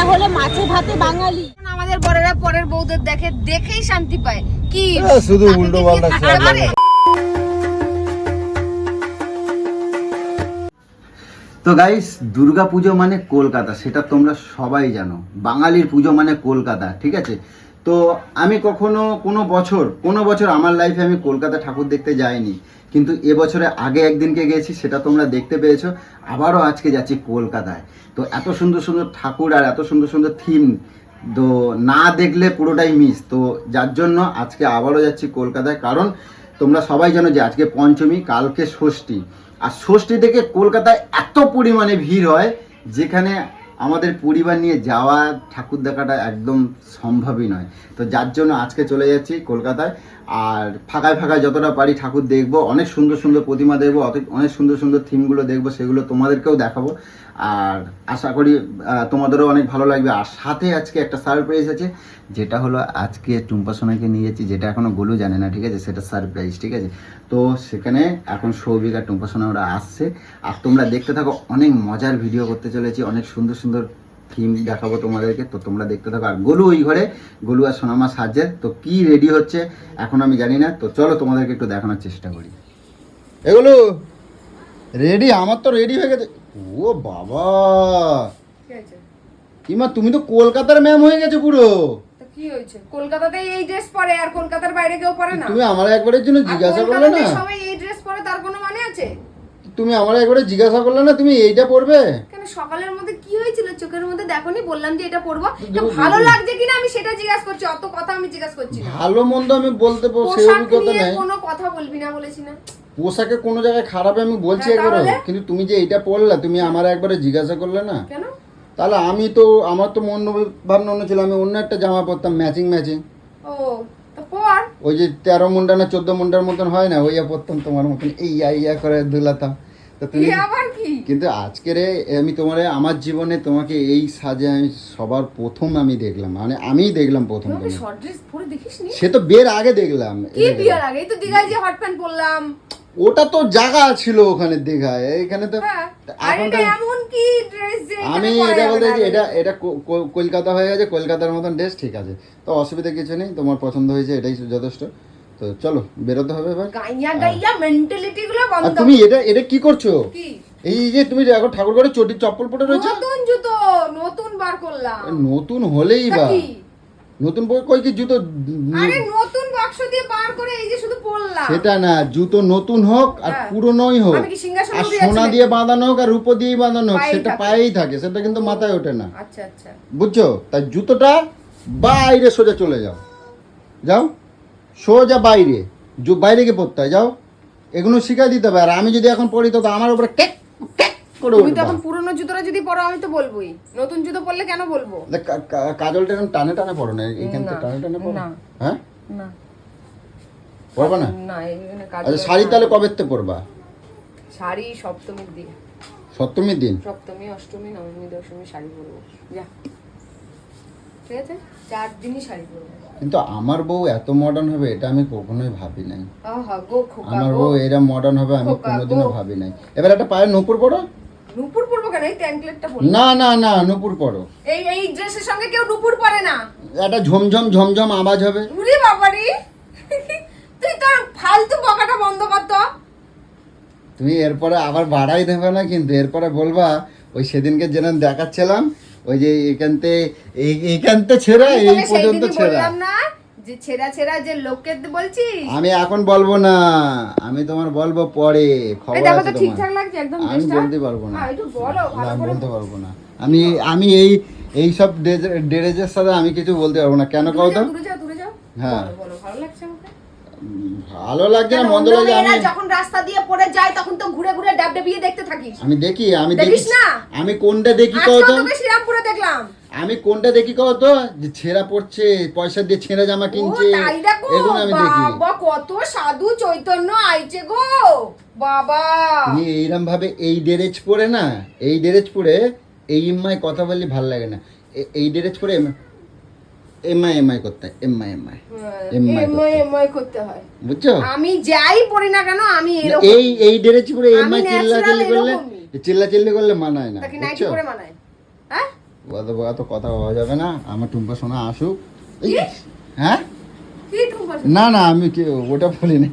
হলো মাছে ভাতে বাঙালি। আমাদের বড়রা পরের বউদের দেখেই শান্তি পায় কি শুধু উল্টো পাল্টা। তো গাইস, দুর্গা পুজো মানে কলকাতা, সেটা তোমরা সবাই জানো। বাঙালির পুজো মানে কলকাতা, ঠিক আছে? তো আমি কোনো বছর আমার লাইফে আমি কলকাতা ঠাকুর দেখতে যাইনি, কিন্তু এবছরে আগে একদিনকে গেছি, সেটা তোমরা দেখতে পেয়েছো। আবারও আজকে যাচ্ছি কলকাতায়। তো এত সুন্দর সুন্দর ঠাকুর আর এত সুন্দর সুন্দর থিম, তো না দেখলে পুরোটাই মিস। তো যার জন্য আজকে আবারও যাচ্ছি কলকাতায়, কারণ তোমরা সবাই জানো যে আজকে পঞ্চমী, কালকে ষষ্ঠী। আর ষষ্ঠী থেকে কলকাতায় এত পরিমাণে ভিড় হয়, যেখানে আমাদের পরিবার নিয়ে যাওয়া ঠাকুর দেখাটা একদম সম্ভবই নয়। তো যার জন্য আজকে চলে যাচ্ছি কলকাতায়। আর ফাঁকায় যতটা পারি ঠাকুর দেখবো, অনেক সুন্দর সুন্দর প্রতিমা দেখবো, অনেক সুন্দর সুন্দর থিমগুলো দেখবো, সেগুলো তোমাদেরকেও দেখাবো। আর আশা করি তোমাদেরও অনেক ভালো লাগবে। আর সাথে আজকে একটা সারপ্রাইজ আছে, যেটা হলো আজকে টুম্পা সোনাকে নিয়ে যাচ্ছি, যেটা এখনো গোলু জানে না, ঠিক আছে? সেটা সারপ্রাইজ, ঠিক আছে? তো সেখানে এখন সৌভিক আর টুম্পা সোনা ওরা আসছে। আর তোমরা দেখতে থাকো, অনেক মজার ভিডিও করতে চলেছি, অনেক সুন্দর সুন্দর থিম দেখাবো তোমাদেরকে। তো তোমরা দেখতে থাকো। আর গোলু ওই ঘরে, গোলু আর সোনামা সাজে। তো কি রেডি হচ্ছে এখন আমি জানি না। তো চলো তোমাদেরকে একটু দেখানোর চেষ্টা করি। এগুলো রেডি? আমার তো রেডি হয়ে গেছে। ও বাবা, কিমা তুমি তো কলকাতার ম্যাম হয়ে গেছে পুরো। কি হয়েছে? কলকাতাতে এই ড্রেস পরে, আর কলকাতার বাইরে কেউ পরে না? তুমি আমার একবারের জন্য জিজ্ঞাসা করলে না? সবাই এই ড্রেস পরে, তার কোনো মানে আছে? তুমি আমার একবারে জিজ্ঞাসা করলে না তুমি এইটা পরবে কেন? সকালের মধ্যে কি হয়েছিল? চোখের মধ্যে দেখোনি? বললাম যে এটা পরবো। ভালো লাগছে কিনা আমি সেটা জিজ্ঞাসা করছি, অত কথা আমি জিজ্ঞাসা করছি না। ভালো মন্দ আমি বলতে সেই অভিজ্ঞতা নাই। কোনো কথা বলবি না বলেছি না? পোশাকে কোনো জায়গায় খারাপ আমি বলছি একবারে, কিন্তু তুমি যে এইটা পরলা, তুমি আমার একবারে জিজ্ঞাসা করলে না কেন? তাহলে আমার তো মন ভাবনা অন্য ছিল, আমি অন্য একটা জামা পরতাম ম্যাচিং। ও তো পর, ওই যে 13 মুন্ডা না 14 মুন্ডার মতন হয় না, ওইয়া পরতাম তোমার মতন, ইয়া করে দুলাতাম। তো তুমি আবার কি? কিন্তু আজকের আমি আমার জীবনে তোমাকে এই সাজে আমি সবার প্রথম আমি দেখলাম, মানে আমিই দেখলাম প্রথম। তুমি শর্ট ড্রেস পরে দেখিসনি? সে তো বের আগে দেখলাম। কি বিয়ের আগে? এই তো দিঘায় যে হট প্যান্ট পরলাম। ওটা তো জায়গা ছিল ওখানে দীঘায়, এখানে তো এমন কি ড্রেস যে আমি এটা বলতে এটা কলকাতা হয়ে গেছে, কলকাতার মতন ড্রেস, ঠিক আছে? তো অসুবিধা কিছু নেই, তোমার পছন্দ হয়েছে এটাই যথেষ্ট। তো চলো বেরোতে হবে এবার। গাইয়া মেন্টালিটি গুলো বন্ধ। আর তুমি এটা কি করছো? এই যে তুমি এখন ঠাকুর ঘরে চটি চপ্পল পরে রয়েছে। নতুন জুতো নতুন বার করলাম। নতুন হলেই বা নতুন কই কি জুতো? আরে নতুন বাক্স দিয়ে বার করে এই যে শুধু পরলাম। সেটা না, জুতো নতুন হোক আর পুরনোই হোক, আর সোনা দিয়ে বাঁধানো হোক আর রূপো দিয়ে বাঁধানো হোক, সেটা পায়েই থাকে, সেটা কিন্তু মাথায় ওঠে না। আচ্ছা আচ্ছা, বুঝছো? তাই জুতোটা বাইরে সোজা চলে যাও সোজা বাইরে গিয়ে পড়তে হয়, যাও। এগুলো শিখাই দিতে হবে। আর আমি যদি এখন পড়ি তো আমার উপরে কেক করে উঠবে। তুমি তো এখন পুরনো জুতোটা যদি পরো আমি তো বলবোই, নতুন জুতো পরলে কেন বলবো? কাজলটা এরকম টানে পড়ো না, এইখান থেকে টানে পড়ো। হ্যাঁ না পরবা না? না এইখানে কাজল। আচ্ছা, শাড়ি তাহলে কবে থেকে পরবা? শাড়ি সপ্তমীর দিন। সপ্তমীর দিন? সপ্তমী, অষ্টমী, নবমী, দশমী শাড়ি পরবো। যা, ঠিক আছে, 4 দিনই শাড়ি পরবো। কিন্তু আমার বউ এত মডার্ন হবে এটা আমি কখনোই ভাবি নাই। আমার বউ এরা মডার্ন হবে আমি কোনোদিনও ভাবি নাই। এবার একটা পায়ে নূপুর পরো। নূপুর পরবো কেন? এই ট্যাঙ্কলেটটা পরো। না নূপুর পরো। এই ড্রেসের সঙ্গে কেউ নূপুর পরে না। একটা ঝমঝম আওয়াজ হবে। উরে বাবারে, তুই তো ফালতু বকাটা বন্ধ কর তো। তুমি এরপরে আবার বাড়াই দেবে না কিন্তু, এরপরে বলবা ওই সেদিনকে যেন দেখাচ্ছিলাম, ওই যে এইখানতে ছেঁড়া এই পর্যন্ত ছেঁড়া। না যে ছেঁড়া যে লোককে বলছিস? আমি এখন বলবো না, আমি তোমার বলবো পরে। খবর আছে তোমার। ঠিকঠাক লাগছে একদম আমি বলতে পারবো না। একটু বলো, ভালো করে বলতে পারবো না। আমি এই সব ড্রেসের সাথে আমি কিছু বলতে পারবো না। কেন কও তো? দূরে যাও। হ্যাঁ বলো, ভালো লাগছে আমাকে? ভালো লাগছে না মন্দ লাগছে? আমি যখন রাস্তা দিয়ে পড়ে যায় তখন তো ঘুরে ডাবডাবিয়ে দেখতে থাকিস। আমি দেখি না? আমি কোনটা দেখি কও তো? তোকে শ্রীরামপুরে দেখলাম। আমি কোনটা দেখি কও তো? যে ছেঁড়া পড়ছে, পয়সা দিয়ে ছেঁড়া জামা কিনছে, এগুলো আমি দেখি। বাবা কত সাধু চৈতন্য আইছে গো বাবা। তুমি এইরকম ভাবে এই ড্রেস পরে না, এই ড্রেস পরে এই এমআই কথা বললে ভালো লাগে না। এই ড্রেস পরে এমআই করতে হয়, এমআই করতে হয়, বুঝছো? আমি যাই পড়ি না কেন আমি এই ড্রেস পরে এমআই চিল্লাচিল্লি করলে মানায় না, নাকি নাইটি পরে মানায়? হ্যাঁ বোয়া তো কথা হওয়া যাবে না, আমার টুম্পা সোনা আসুক। এই, কি? হ্যাঁ কি টুম্পা সোনা? না না আমি কি ওটা বলি নাই।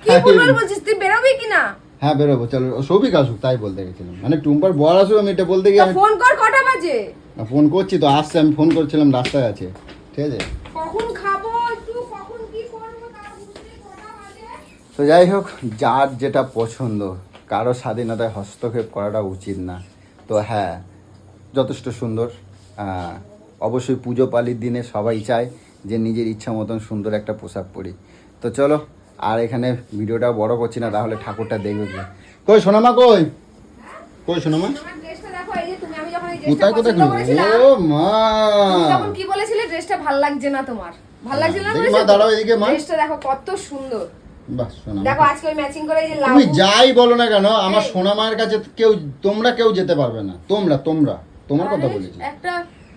কি বলবো বলছিস, তুই বেরোবি কি না? হ্যাঁ বেরোবো, চলো সৌভিক আসুক তাই বলতে গেছিলাম, মানে টুম্পার বর আসুক আমি এটা বলতে তা গিয়ে ফোন কর, কটা বাজে? ফোন করছি তো, আসছে, আমি ফোন করছিলাম রাস্তায় আছে, ঠিক আছে। কখন খাবো একটু, কখন কি করবো তার বুঝতে কটা বাজে? তো যাই হোক, যার যেটা পছন্দ, কারো স্বাধীনতায় হস্তক্ষেপ করাটা উচিত না। তো হ্যাঁ, যথেষ্ট সুন্দর। অবশ্যই পুজো পালির দিনে সবাই চায় যে নিজের ইচ্ছা মতন সুন্দর একটা পোশাক পরি। তো চলো, আর এখানে ভিডিওটা বড় করছি না, তাহলে ঠাকুরটা দেখবে কি। কই সোনামা, কই কই সোনামা, তোমার ড্রেসটা দেখো, এই যে তুমি আমি যখন এই কোথায় ড্রেসটা কোথায় পছন্দ করেছিলাম, ও মা, তুমি তখন কি বলেছিলে ড্রেসটা ভালো লাগছে না তোমার? ভালো লাগছে না দেখি বলেছো মা, তো? দাঁড়াও এদিকে মা। ড্রেসটা দেখো কত সুন্দর। বাহ সোনামা, দেখো আজকে ওই ম্যাচিং করে এই যে তুমি লাউ, যাই বলো না কেন, আমার এই। সোনা মায়ের কাছে কেউ, তোমরা কেউ যেতে পারবে না। তোমার কথা আরে, বলেছি একটা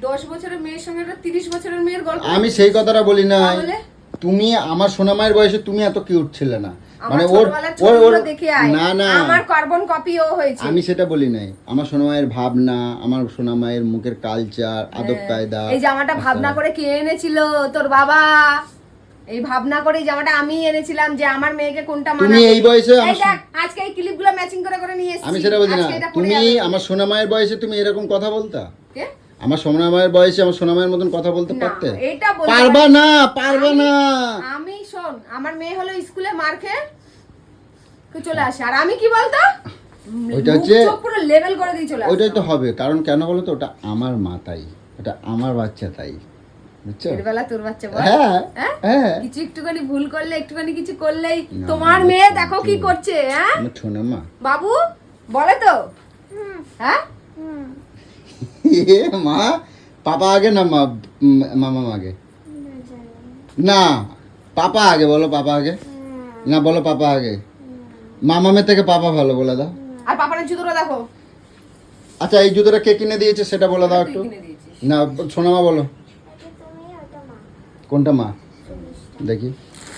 10 বছরের মেয়ের সঙ্গে একটা 30 বছরের মেয়ের গল্প। আমি, সেই কথাটা বলি নাই। তাহলে? তুমি আমার সোনা মায়ের বয়সে তুমি এত কিউট ছিলে না, আমার মানে ওর ছোটবেলার ওর ওর ছবিগুলো দেখে আয়। না না, আমার কার্বন কপিও হয়েছে। আমি সেটা বলি নাই। আমার সোনা মায়ের ভাবনা, আমার সোনা মায়ের মুখের কালচার, আদব কায়দা। এই জামাটা ভাবনা করে কে এনেছিল? তোর বাবা। এই ভাবনা করে এই জামাটা আমি এনেছিলাম যে আমার মেয়েকে কোনটা মানাবে। তুমি এই বয়সে এই আমার দেখ, আজকে এই ক্লিপগুলো ম্যাচিং করে করে নিয়ে এসেছি। আমি সেটা বলছি না, আজকে এটা পরে তুমি যাবে। আমার সোনা মায়ের বয়সে তুমি এরকম কথা বলতা? কে? আমার সোনা মায়ের বয়সে আমার সোনা মায়ের মতন কথা বলতে না, পারতে? এটা বলতে পারবা না, পারবা না। আমি শোন, আমার মেয়ে হলো স্কুলে মার খেয়ে চলে আসে, আর আমি কি বলতো, ওইটা মুখ হচ্ছে- চোখ পুরো লেভেল করে দিয়ে চলে আসে। ওইটাই তো হবে, কারণ কেন বলো তো, ওটা আমার মা তাই, ওটা আমার বাচ্চা তাই, বুঝছো? এর বেলা তোর বাচ্চা বল। হ্যাঁ হ্যাঁ? হ্যাঁ, কিছু একটুখানি ভুল করলে, একটুখানি কিছু করলেই না, তোমার আমার মেয়ে ছোট। দেখো কি করছে, হ্যাঁ আমার সোনা মা। বাবু বলে তো, হ্যাঁ এ মা, পাপা আগে না মামা আগে? না, পাপা আগে বলো, পাপা আগে না, বলো পাপা আগে। মামামের থেকে পাপা ভালো, বলে দাও। আর পাপার জুতোটা দেখো, আচ্ছা, এই জুতোটা কে কিনে দিয়েছে সেটা বলে দাও একটু। তুই কিনে দিয়েছিস। না, সোনা মা বলো, কোনটা মা দেখি।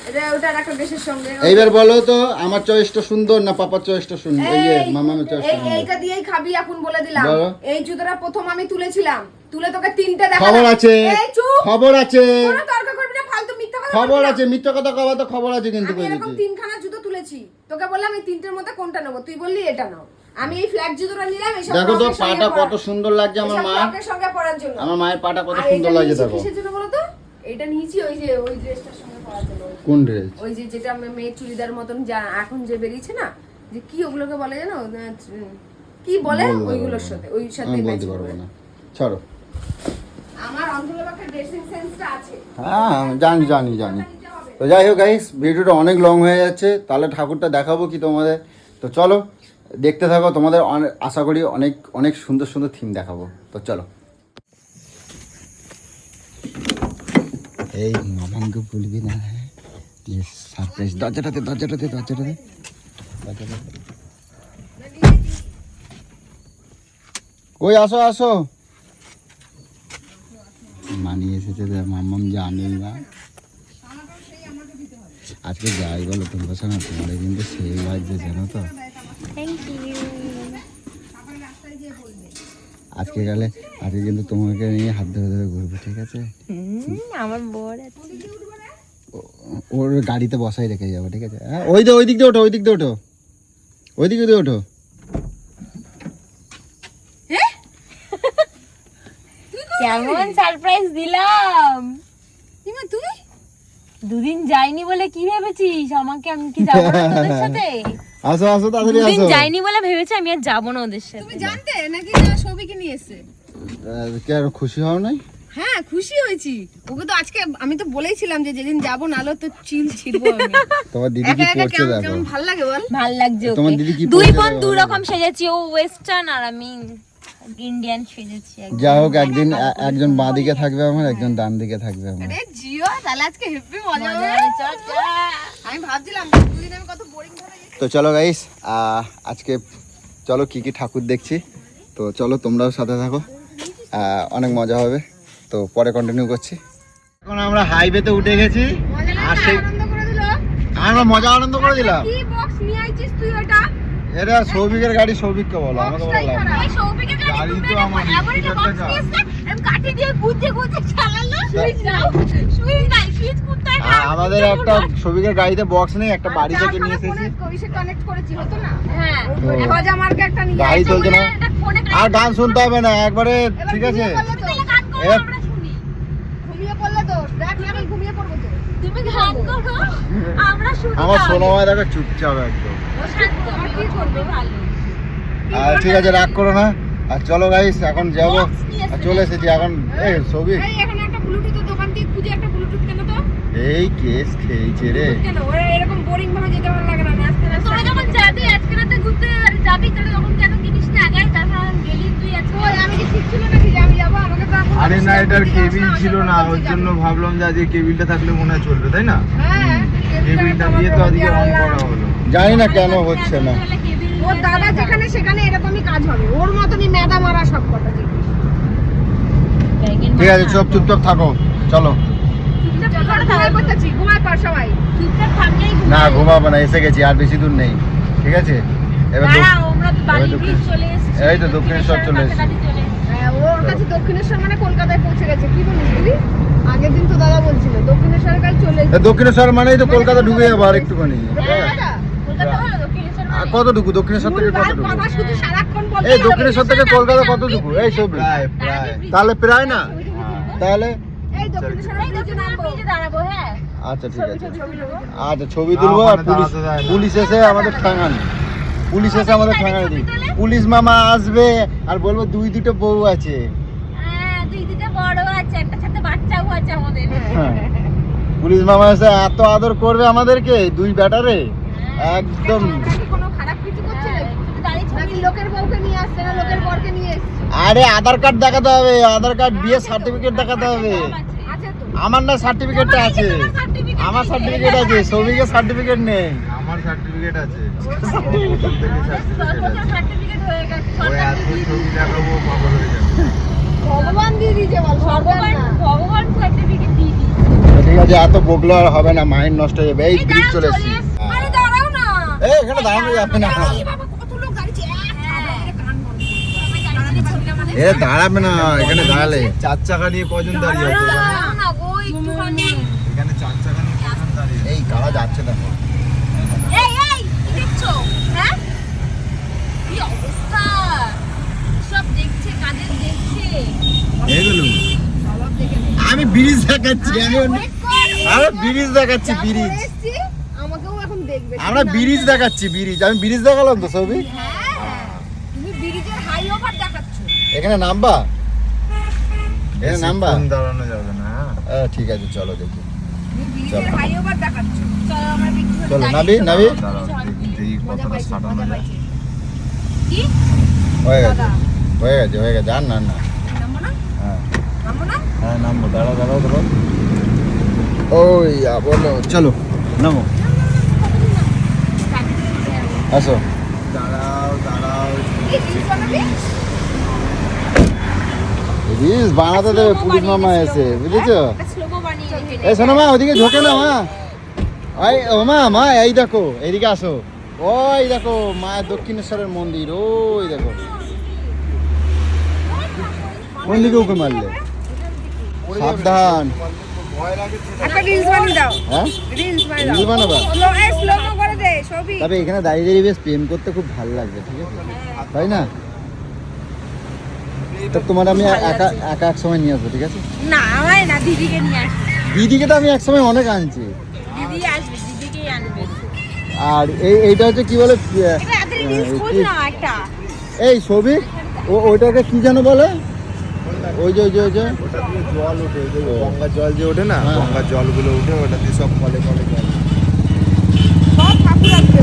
এটা ওটার একটা ড্রেসের সঙ্গে। এইবার বলো তো, আমার চয়েসটা সুন্দর না পাপার চয়েসটা সুন্দর? এই যে মামামের চয়েসটা সুন্দর। এইটা দিয়েই খাবি এখন বলে দিলাম। বলো। এই জুতোটা প্রথম আমি তুলেছিলাম, তুলে তোকে তিনটে দেখালাম। খবর আছে, এই চুপ, খবর আছে, কোনো তর্ক করবি না, ফালতু মিথ্যা কথা খবর বলবি না। আছে, মিথ্যা কথা কবা তো খবর আছে কিন্তু আমি কই এরকম দিচ্ছি। তিনখানা জুতো তুলেছি, তোকে বললাম এই তিনটের মধ্যে কোনটা নেবো, তুই বললি এটা নাও। আমি এই ফ্ল্যাট জুতোটা নিলাম, এইসব দেখো তো ফ্রকের সঙ্গে পাটা পরা- কত সুন্দর লাগছে আমার এইসব মা, ফ্রকের সঙ্গে পরার জন্য। আমার মায়ের পাটা কত আর সুন্দর এটা লাগছে নিয়েছি দেখো। কিসের জন্য বলো তো? এটা নিয়েছি ওই যে ওই ড্রেসটার সঙ্গে পরার জন্য। কোন ড্রেস? ওই যে যেটা মেয়ে চুড়িদার মতন যা এখন যে বেরিয়েছে না, যে কি ওগুলোকে বলে জানো, কি বলে ওইগুলোর সাথে, ওই সাথে আমি বলতে matching পারবো করে। না, ছাড়ো। আমার অন্তরবাকে ড্রেসিং সেন্সটা আছে। হ্যাঁ জানি জানি জানি। তো যাই হোক গাইস, ভিডিওটা অনেক লং হয়ে যাচ্ছে, তাহলে ঠাকুরটা দেখাবো কি তোমাদের? তো চলো দেখতে থাকো, তোমাদের আশা করি অনেক অনেক সুন্দর সুন্দর থিম দেখাবো। তো চলো। এই মামাকে বলবি না, সারপ্রাইজ। দরজাটাতে দরজাটাতে দরজাটাতে দরজাটাতে। কই আসো আসো, মানিয়ে এসেছে মাম্মাম, জানি না আজকে যাই বলো তোমার সঙ্গে, তোমার কিন্তু সেই লাগছে জানো তো। আজকে গেলে আজকে কিন্তু তোমাকে নিয়ে হাত ধরে ধরে ঘুরবো, ঠিক আছে? আমার বর আছে। ওর গাড়িতে বসাই রেখে যাবো, ঠিক আছে? হ্যাঁ, ওই দিক দিয়ে ওঠো, ওই দিক দিয়ে ওঠো, ওই দিক দিয়ে ওঠো। কেমন সারপ্রাইজ দিলাম! ইমা তুই দুদিন যাইনি বলে কি ভেবেছিস আমাকে? আমি কি যাবো না তোদের সাথে? আসো আসো, তাড়াতাড়ি দুদিন আসো। যাইনি বলে ভেবেছি আমি আর যাবো না ওদের সাথে। তুমি জানতে নাকি না সবিকে নিয়ে এসে? কে আর খুশি হও নাই? হ্যাঁ খুশি হয়েছি, ওকে তো আজকে আমি তো বলেইছিলাম যে যেদিন যাবো নালো তো চিল ছিড়বো আমি। তোমার দিদি কি একা একা করছে কেমন দেখো। কেমন ভালো লাগে বল? ভাল লাগছে তোমার ওকে। দিদি কি দুই পড়ছে বোন দেখো, দু ভালো রকম সেজেছি, ও ওয়েস্টার্ন আর আমি ইন্ডিয়ান সেজেছি একদম। যা হোক, একদিন একজন বাঁ দিকে থাকবে আমার, একজন ডান দিকে থাকবে আমার। আরে জিও, তাহলে আজকে হেভি মজা মজা হবে। হবে, চল, চল। আমি ভাবছিলাম দুদিন আমি কত বোরিং ধরে গেছি। তো চলো গাইস, আজকে চলো কি কি ঠাকুর দেখছি। তো চলো তোমরাও সাথে থাকো, অনেক মজা হবে। তো পরে কন্টিনিউ করছি। এখন আমরা হাইওয়েতে উঠে গেছি, মজা আর লাগছে, সেই আনন্দ করে দিল। আমরা মজা আনন্দ করে দিলাম। কি বক্স নিয়ে আইছিস তুই ওটা? এটা সৌভিকের গাড়ি, সৌভিককে বলো, আমাকে বলো বক্সটাই লাভ নেই। খারাপ। এই সৌভিকের গাড়ি গাড়ি তো আমার এমন একটা বক্স নিয়ে এসছে, আমি কাঠি দিয়ে গুজে গুজে চালালো। সুইচ দাও, সুইচ নাই, সুইচ কোথায়? আমাদের একটা সবিকের গাড়িতে বক্স নেই, একটা বাড়ি থেকে নিয়ে এসেছি। কানেক্ট করেছি হতো না। হ্যাঁ, গজা মার্কা একটা নিয়ে গাড়ি আসো। চলছে না, এটা ফোনে আর গান শুনতে হবে না একবারে, ঠিক আছে? তাহলে গান করো, এবার- আমরা শুনি। ঘুমিয়ে পড়লে তো দেখ না, আমি ঘুমিয়ে পড়বো তো। তুমি গান করো, আমরা শুনি। আমার তাহলে। সোনাময় দেখো চুপচাপ একদম। ও শান্ত, আর কি করবে ভালো। আর ঠিক আছে, রাগ করো না। আর চলো গাইস, এখন যাবো। Box নিয়ে এসে আর চলে এসেছি এখন। এই ছবি, এই এখানে একটা ব্লুটুথের দোকান থেকে খুঁজে একটা ব্লুটুথ কেন তো? এই কেস খেয়েছে রে। কেন ওরা এরকম বোরিং ভাবে যেতে ভালো লাগে না, আস্তে আস্তে। তোরা যখন যাবি আজকে রাতে ঘুরতে যাবি, তাহলে তখন কেন কিনিস না আগে? তারপর গেলি তুই আজকে। ওই আমি কি ঠিক ছিল নাকি যে আমি যাবো? আমাকে তো এখন আরে না, এটার বলতে কেবিল যাস না, ছিল না, আসার ওর পর জন্য যাবো। ভাবলাম যে আজকে কেবিলটা থাকলে মনে হয় চলবে, তাই না? হ্যাঁ, কেবিলটা দিয়ে তো আজকে রং করা হলো। জানি না কেন হচ্ছে না। ওর দাদা যেখানে সেখানে এরকমই কাজ হবে, ওর মতনই মেদা মারা সব কটা জিনিস। ঠিক আছে, সব চুপচাপ থাকো, চলো। ঘুমাই পড়তেছি, ঘুমাই পড় সবাই। চুপচাপ থাকলেই না ঘুমাবো না, এসে গেছি, আর বেশি দূর নেই, ঠিক আছে? এবার দাঁড়াও, আমরা তো বালির এবার ব্রিজ চলে এসেছি। এই তো দক্ষিণেশ্বর চলে এসেছি। কাছাকাছি চলে এসেছি। হ্যাঁ, ওর কাছে দক্ষিণেশ্বর মানে কলকাতায় পৌঁছে গেছে, কি বলিস তুই? আগের দিন তো দাদা বলছিল দক্ষিণেশ্বরের কাছে চলে এসেছে। দক্ষিণেশ্বর মানেই তো কলকাতা ঢুকে যাবো আর একটুখানি। কলকাতা? কলকাতা হলো দক্ষিণেশ্বর আর মানে? কতটুকু দক্ষিণেশ্বর থেকে ভুলভাল কতটুকু? কথা শুধু সারাক্ষণ বলতে এই হবে। দক্ষিণেশ্বর থেকে কলকাতা কতটুকু? এই সব প্রায় প্রায়। তাহলে প্রায় না, তাহলে এই দক্ষিণেশ্বরের এই ব্রিজে নামবো। ব্রিজে দাঁড়াবো, হ্যাঁ। আচ্ছা ঠিক আছে। ছবি নেবো। আচ্ছা ছবি তুলবো, আর ওখানে পুলিশ দাঁড়াতে দেয় না। পুলিশ এসে আমাদের ঠাঙান, পুলিশ এসে আমাদের ঠাঙানি দিই। পুলিশ মামা আসবে আর বলবো দুই দুটো বউ আছে। হ্যাঁ, দুই দুটো বড় আছে, একটা সাথে বাচ্চাও আছে আমাদের। হ্যাঁ। পুলিশ মামা এসে এত আদর করবে আমাদেরকে, দুই ব্যাটারে একদম। আমরা কি কোনো খারাপ কিছু করছি নাকি? শুধু দাঁড়িয়ে ছবি নাকি লোকের বউকে নিয়ে আসছে না লোকের বরকে নিয়ে এসছে? আরে আধার কার্ড দেখাতে হবে, আধার কার্ড, বিয়ের সার্টিফিকেট দেখাতে হবে। আছে তো। আমার না সার্টিফিকেটটা আছে, আমার সার্টিফিকেট আছে, সবিকের সার্টিফিকেট নেই। আমার সার্টিফিকেট আছে। সার্টিফিকেট হয়ে গেছে। ওই এত ছবি দেখাবো, পাগল হয়ে যাবে। ভগবান দিয়ে দিয়েছে বল, ভগবান ভগবান সার্টিফিকেট দিয়ে দিই। ঠিক আছে, এত বকলো আর হবে না, মাইন্ড নষ্ট হয়ে যাবে। এই ব্রিজ চলে এসেছি। আরে দাঁড়াও না। এই এখানে দাঁড়ানো যাবে না, এই বাবা কত লোক দাঁড়িয়েছে, এক থাবায় কান বন্ধ। দাঁড়াতে পারছি না মানে? এ দাঁড়াবে না, এখানে দাঁড়ালে। চার চাকা নিয়ে কজন দাঁড়িয়ে আছে? দাঁড়াও না গো, একটুখানি। এখানে চার চাকা নিয়ে কজন দাঁড়িয়ে আছে? এই কারা যাচ্ছে দেখো। এই এই, কি দেখছো? হ্যাঁ? কি অবস্থা? সব দেখছে, কাদের দেখছে? এগুলো আমি ব্রিজ দেখাচ্ছি, আমি আরে ব্রিজ দেখাচ্ছি, ব্রিজ। এসছি, আমাকেও এখন দেখবে। আমরা ব্রিজ দেখাচ্ছি, ব্রিজ। আমি ব্রিজ দেখালাম তো সবই। হ্যাঁ, তুমি ব্রিজের হাইওভার দেখাচ্ছ। এখানে নামবা, এখানে নামবা। বেশিক্ষণ দাঁড়ানো যাবে না। ঠিক আছে, চলো দেখি। তুমি ব্রিজের হাইওভার দেখাচ্ছ। চলো আমরা একটু চলো নাবি নাবি। দাঁড়াও, দেখি মজা কতটা পাইছি, সাটানো মজা যায়। পাইছি। কি? হয়ে গেছে, হয়ে গেছে, হয়ে গেছে। আর না না, নামবো না? হ্যাঁ নামবো না? হ্যাঁ নামবো। দাঁড়াও দাঁড়াও দাঁড়াও। ওই বলো, চলো নামো, আসো। দাঁড়াও দাঁড়াও। এই ব্রিজ বানাবি? রিলস বানাতে দেবে পুলিশ মামা এসে, বুঝেছো? একটা শ্লোকও বানিয়ে রেখে এই শোনো মা, ওদিকে ঝোঁকে না মা। ওই ও মা, মা এই দেখো, এইদিকে আসো। ওই দেখো মায়ের দক্ষিণেশ্বরের মন্দির, ওই দেখো। কোন দিকে উঠে মারলে? সাবধান। ভয় লাগে। একটা রিলস বানিয়ে দাও। হ্যাঁ রিলস বানিয়ে রিল দাও। বানাবা? স্লো করে দে ছবি। তবে এখানে দাঁড়িয়ে দাঁড়িয়ে বেশ প্রেম করতে খুব ভালো লাগবে, ঠিক আছে? তাই না? তো তোমার আমি একা একা এক সময় নিয়ে আসবো, ঠিক আছে? না, আমায় না, দিদিকে নিয়ে আসবে। দিদিকে তো আমি এক সময় অনেক আনছি। দিদি আসবে, দিদিকেই আনবে। আর এইটা হচ্ছে কি বলে, এটা এত রিলস খোঁজ না একটা। এই ছবি, ওইটাকে কি যেন বলে? ওই যে ওটা দিয়ে জল ওঠে, ওই যে গঙ্গার জল যে ওঠে না, হ্যাঁ। গঙ্গার জলগুলো উঠে, ওটা দিয়ে সব কলে কলে জল। সব ঠাকুর আসবে।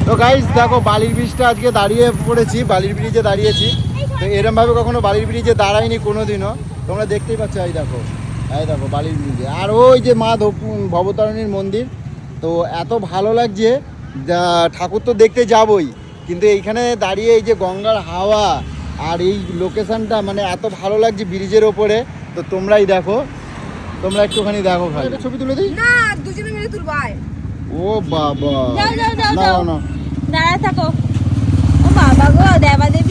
তো গাইস দেখো, বালির ব্রিজটা আজকে দাঁড়িয়ে পড়েছি, বালির ব্রিজে দাঁড়িয়েছি। তো এরম ভাবে কখনো বালির ব্রিজে দাঁড়াইনি কোনোদিনও। তোমরা দেখতেই পাচ্ছ, এই দেখো বালির ব্রিজে। আর ওই যে মা ভবতারিণীর মন্দির। তো এত ভালো লাগছে, ঠাকুর তো দেখতে যাবই, কিন্তু এইখানে দাঁড়িয়ে এই যে গঙ্গার হাওয়া আর এই লোকেশনটা মানে এত ভালো লাগছে ব্রিজের ওপরে। তো তোমরাই দেখো, তোমরা একটুখানি দেখো, ভাই ছবি তুলে দিই। না, দুজনে মিলে তুলবো আয়। ও বাবা, যাও যাও যাও না যাও, না দাঁড়ায় থাকো। ও বাবা গো, দেবাদেবী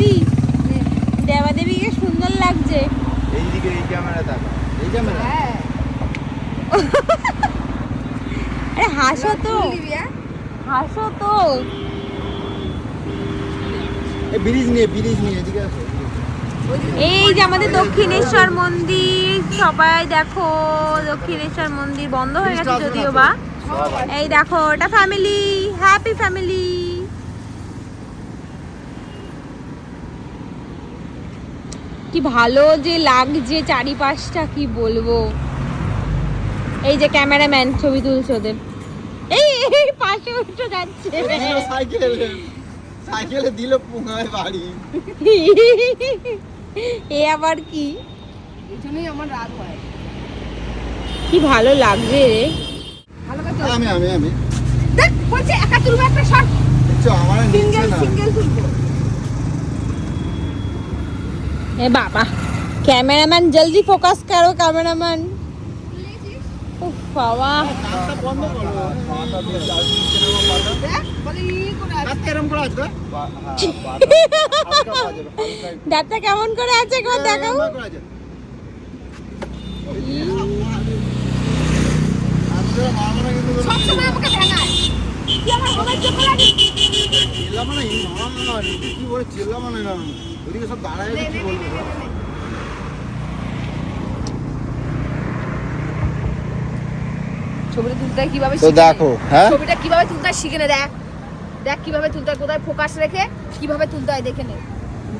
ব্রিজ নিয়ে এদিকে আসো। এই যে আমাদের দক্ষিণেশ্বর মন্দির, সবাই দেখো দক্ষিণেশ্বর মন্দির বন্ধ হয়ে গেছে যদিও বা। এই দেখো এটা ফ্যামিলি, হ্যাপি ফ্যামিলি। কি ভালো যে লাগছে চারিপাশটা, কি বলবো। এই যে ক্যামেরাম্যান ছবি তুলছে ওদের, এই এই পাশে উঠে যাচ্ছে। সাইকেলে দিল পুঙ্গায় বাড়ি। এ আবার কি, এই জন্যই আমার রাগ হয়। কি ভালো লাগছে রে। ভালো কথা আমি দেখ বলছে একা তুলবো একটা শট, দেখছো আমার নিচ্ছে না। সিঙ্গেল তুলবো। ए बाबा कैमरामैन जल्दी फोकस करो कैमरामैन। उफ बाबा কাজটা বন্ধ করো। পাতা দিয়ে চাল সিনেমা পাতা। দেখ বলে ই করে আছে। কাজ এরকম করে আসবে। দাঁতটা কেমন করে আছে একবার দেখাও। সব সময় আমাকে ভেঙায়। কি আমার মোবাইল চোখে লাগে? ছবিটা তুলতে হয় কিভাবে তো শিখে নে। দেখো, হ্যাঁ? ছবিটা কিভাবে তুলতে হয় শিখে নে। দেখ দেখ কিভাবে তুলতে হয়, কোথায় ফোকাস রেখে কিভাবে তুলতে হয় দেখে নে।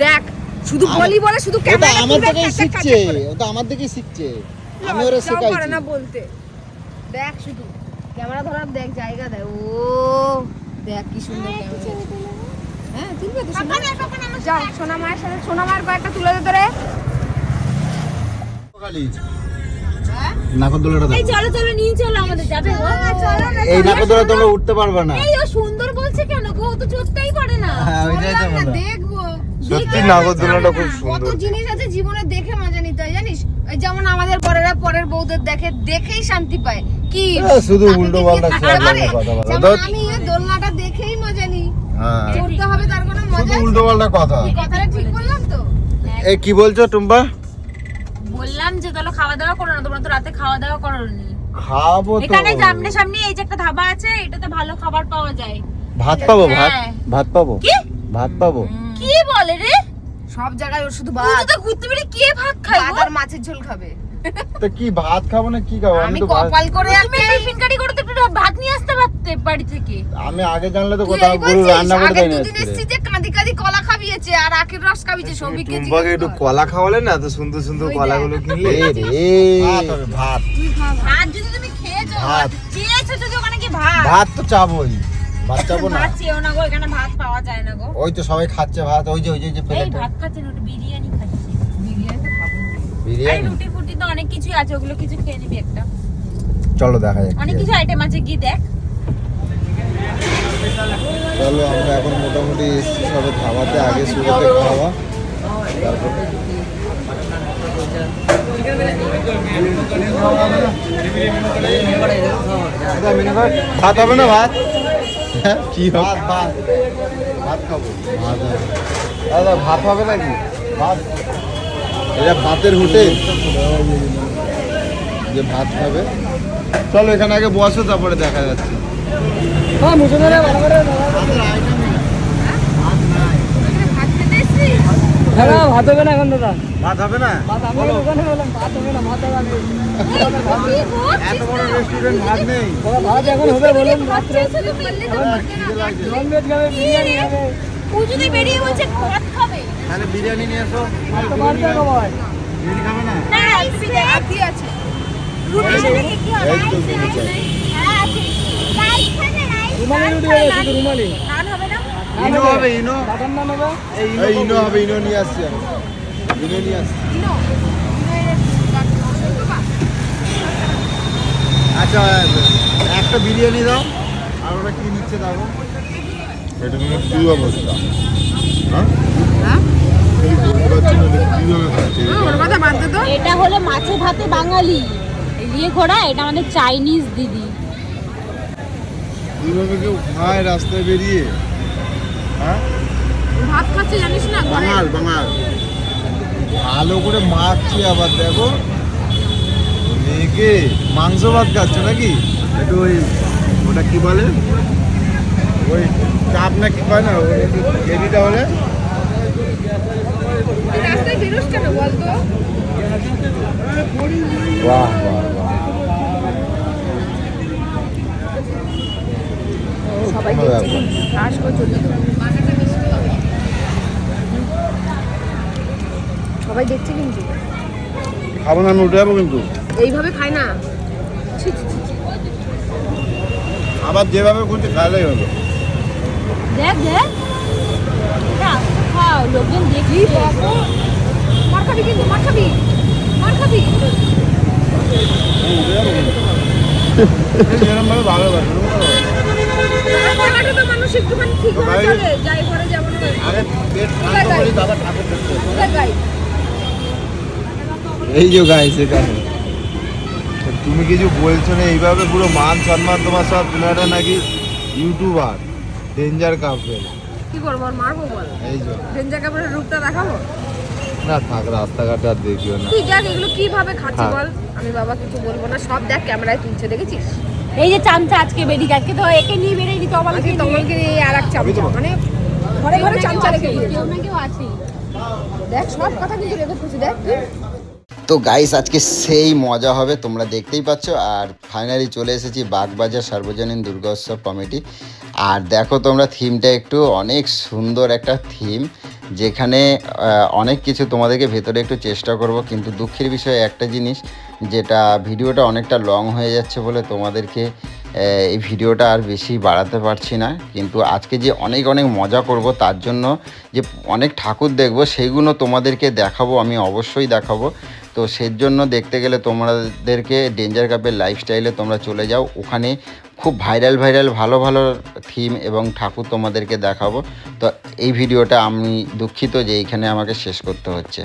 দেখ শুধু বলি বলে শুধু ক্যামেরা আমার থেকেই শিখছে, ও তো আমার থেকেই শিখছে। আমি ওরে শেখাইছি। না বলতে। দেখ শুধু ক্যামেরা ধরার দেখ জায়গা দেয়। ও দেখ কি সুন্দর ক্যামেরা। হ্যাঁ তুলবে তো সুন্দর। যা সোনা মায়ের সাথে সোনা মায়ের কয়েকটা তুলে দে তোরে। নাগরদোলাটা এই চলো চলো নিয়ে চলো, আমাদের যাবে গো। এই নাগরদোলা তোমরা উঠতে পারবে না। এই ও সুন্দর বলছে কেন গো, ও তো চড়তেই পারে না। হ্যাঁ ওইটাই তো বললাম। দেখবো সত্যি নাগরদোলাটা খুব কত সুন্দর। জিনিস আছে জীবনে দেখে মজা নিতে হয় জানিস। এই যেমন আমাদের পরের বউদের দেখে দেখেই শান্তি পায়। কি শুধু উল্টো পাল্টা কথা বলে। যেমন আমি এই দোলনাটা দেখেই মজা নিই। হ্যাঁ চড়তে হবে তার কোনো মজা শুধু আছে? উল্টো পাল্টা কথা। কথাটা ঠিক বললাম তো? এই কি বলছো টুম্পা? বললাম যে চলো খাওয়া দাওয়া করো না, তোমরা তো রাতে খাওয়া দাওয়া করোনি। খাবো তো। এখানে সামনে সামনে এই যে একটা ধাবা আছে, এটাতে ভালো খাবার পাওয়া যায়। ভাত পাবো? হ্যাঁ। ভাত পাবো? কি ভাত পাবো? কি বলে রে, সব জায়গায় ওর শুধু তুই ভাত তো ঘুরতে বেরিয়ে কে ভাত খায় ভাত গো? আর মাছের ঝোল খাবে। তো কি ভাত খাবো না কি খাবো? আমি আমি তো ভাত- কপাল করে তুমি টিফিন গাড়ি করে তো একটু ভাত নিয়ে আসতে পারতে বাড়ি থেকে। আমি আগে জানলে তো তুই কোথাও এই গরু বলছিস, রান্না করে আগে দেয় না দুদিন এসেছি যে কাঁদি কাঁদি কলা খাবিয়েছে আর আখের রস খাবিয়েছে সৌভিককে টুম্পাকে একটু কলা খাওয়ালে না, তো সুন্দর সুন্দর ওই কলাগুলো কিনলে। এ রে ভাত হবে ভাত। তুই খা ভাত। ভাত যদি তুমি খেয়েছো, ভাত। চেয়েছো যদি ওখানে কি ভাত? ভাত তো চাবোই। ভাত চাবো না? ভাত চেয়েও না গো, এখানে ভাত পাওয়া যায় না গো। ওই তো সবাই খাচ্ছে ভাত, ওই যে এই প্লেটে ভাত খাচ্ছে না, ওটা বিরিয়ানি খাচ্ছে। বিরিয়ানি তো খাবো না। আরে বিরিয়ানি। রুটি ফুটি তো অনেক কিছুই আছে, ওগুলো কিছু খেয়ে নিবি একটা। চলো দেখা যাক। অনেক কিছু আইটেম আছে, গিয়ে দেখ। চলো আমরা এখন মোটামুটি এসছি সবে ধাবাতে, আগে শুরুতে খাওয়া তারপর ভাত হবে না? ভাত কি ভাত ভাত ভাত খাবো। ভাত হবে। দাদা ভাত হবে নাকি? ভাত, এটা ভাতের হোটেল যে ভাত খাবে। চলো এখানে আগে বসো, তারপরে দেখা যাচ্ছে। ভাত খেতে এসেছিস? ভাত হবে না? এত বড় রেস্টুরেন্ট ভাত নেই। ভাত চেয়েছো তো বললি তো বলতে না। ও যদি বেরিয়ে বলছে ভাত খাবে। তাহলে বিরিয়ানি নিয়ে এসো। বিরিয়ানি খাবে না? না রাইসি দেখ। আর কি আছে? রুটির সাথে কি কি হবে? এই তো রুটি চাই। হ্যাঁ আছে। রাইস খাবে, রাইস। রুমালি নান হবে না? ইনো হবে, ইনো। এই ইনো হবে, ইনো নিয়ে আসছি আমি। ইনো নিয়ে আসছি। ইনো আচ্ছা একটা বিরিয়ানি দাও, আর ওরা কি নিচ্ছে দেখো। এটা নিয়ে কি অবস্থা? হ্যাঁ হ্যাঁ বলতে পারছি না কিভাবে খাচ্ছে। ওর কথা বাদ দে তো। এটা হলো মাছে ভাতে বাঙালি। এদিকে ঘোড়া, এটা আমাদের চাইনিজ দিদি। কিভাবে কেউ খায় রাস্তায় বেরিয়ে? হ্যাঁ ভাত খাচ্ছে জানিস না ঘরে? বাঙাল বাঙাল ভালো করে মাখছি আবার দেখো। মেয়েকে মাংস ভাত খাচ্ছ নাকি? একটু ওই ওটা কি বলে, ওই চাপ না কি কয় না ওই একটু হেভিটা হলে রাস্তায় বেরোস কেন বলতো? বাহ বাহ বাহ সবাই কোনো দেখছে ব্যাপার। ঘাস করে চলে যাবে। সবাই দেখছে কিন্তু খাবো না আমি উঠে যাবো কিন্তু এইভাবে খায় না। ছি, ছি, ছি, ছি। আবার যেভাবে খুঁজছে খাইলেই হলো দেখ দেখ খাও লোকজন দেখি দেখো মার খাবি কিন্তু মার খাবি মার খাবি। আমি উঠে যাবো কিন্তু এরকম ভাবে ভালো লাগে রাস্তাঘাটে তো মানুষ একটুখানি ঠিক করে ভাই। চলে, যাই ঘরে যেমন হয়। আরে পেট ঠান্ডা করি তারপর ঠাকুর দেখতে হবে। কোথায় গাই? এই যে গাইস এখানে তুমি কিছু বলছো না এইভাবে পুরো মান সম্মান তোমার সব তোমারা নাকি ইউটিউবার ডেঞ্জার কাপেল কি করবো আর মারবো বল? এই যে ডেঞ্জার কাপড়ের রূপটা দেখাবো? না থাক রাস্তাঘাটে আর দেখিও না তুই দেখ এগুলো কিভাবে খাচ্ছে হ্যাঁ। বল। আমি বাবা কিছু বলবো না, সব দেখ ক্যামেরায় তুলছে, দেখেছিস? এই যে চামচা আজকে বেরিয়ে আজকে তো একে নিয়ে বেরিয়ে দিত আজকে তমলকে নিয়ে আর এক চামচা, মানে ঘরে ঘরে চামচা রেখে দিয়েছে। কেউ না কেউ আছে দেখ সব কথা কিন্তু রেখে খুশি দেখ। তো গাইস আজকে সেই মজা হবে, তোমরা দেখতেই পাচ্ছ। আর ফাইনালি চলে এসেছি বাগবাজার সার্বজনীন দুর্গোৎসব কমিটি। আর দেখো তোমরা থিমটা একটু অনেক সুন্দর একটা থিম, যেখানে অনেক কিছু তোমাদেরকে ভেতরে একটু চেষ্টা করব, কিন্তু দুঃখের বিষয় একটা জিনিস, যেটা ভিডিওটা অনেকটা লং হয়ে যাচ্ছে বলে তোমাদেরকে এই ভিডিওটা আর বেশি বাড়াতে পারছি না। কিন্তু আজকে যে অনেক অনেক মজা করব, তার জন্য যে অনেক ঠাকুর দেখব সেইগুলো তোমাদেরকে দেখাবো, আমি অবশ্যই দেখাবো। তো সেজন্য দেখতে গেলে তোমাদেরকে ডেঞ্জার কাপের লাইফস্টাইলে তোমরা চলে যাও, ওখানে খুব ভাইরাল ভালো ভালো থিম এবং ঠাকুর তোমাদেরকে দেখাবো। তো এই ভিডিওটা আমি দুঃখিত যে এইখানে আমাকে শেষ করতে হচ্ছে।